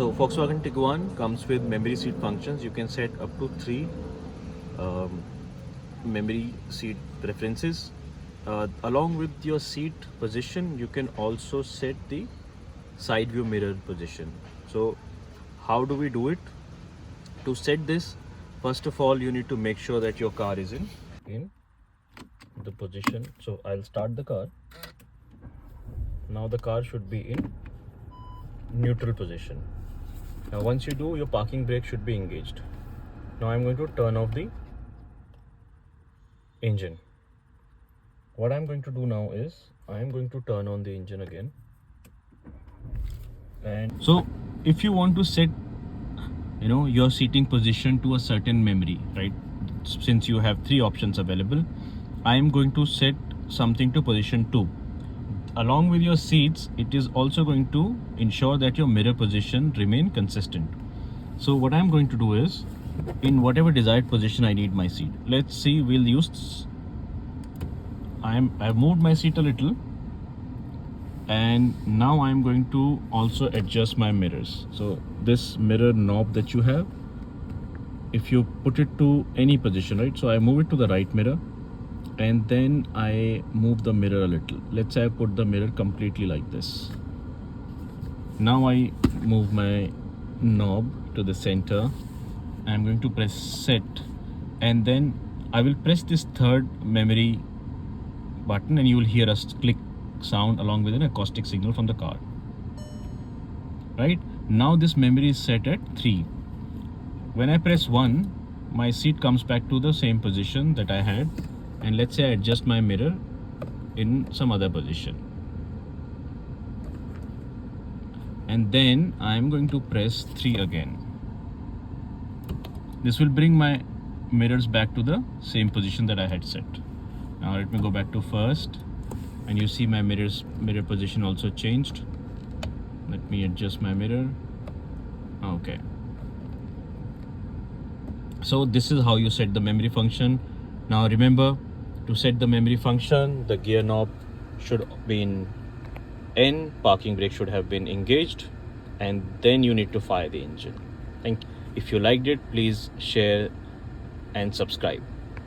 So Volkswagen Tiguan comes with memory seat functions. You can set up to 3 um, memory seat preferences. Along with your seat position, you can also set the side view mirror position. So how do we do it? To set this, first of all, you need to make sure that your car is in the position. So I'll start the car. Now the car should be in neutral position. Now once you do, your parking brake should be engaged. Now I'm going to turn off the engine. What I'm going to do now is I'm going to turn on the engine again. And so if you want to set your seating position to a certain memory, right, since you have 3 options available, I am going to set something to position 2. Along with your seats, it is also going to ensure that your mirror position remain consistent. So what I'm going to do is, in whatever desired position I need my seat, let's see, we'll use, I've moved my seat a little, and now I'm going to also adjust my mirrors. So this mirror knob that you have, if you put it to any position, right, so I move it to the right mirror and then I move the mirror a little. Let's say I put the mirror completely like this. Now I move my knob to the center. I'm going to press set, and then I will press this third memory button and you will hear a click sound along with an acoustic signal from the car. Right now this memory is set at 3. When I press 1, my seat comes back to the same position that I had, and let's say I adjust my mirror in some other position, and then I'm going to press 3 again. This will bring my mirrors back to the same position that I had set. Now let me go back to first, and you see my mirror position also changed. Let me adjust my mirror. Okay, so this is how you set the memory function. Now remember, to set the memory function, the gear knob should be in N, parking brake should have been engaged, and then you need to fire the engine. Thank you. If you liked it, please share and subscribe.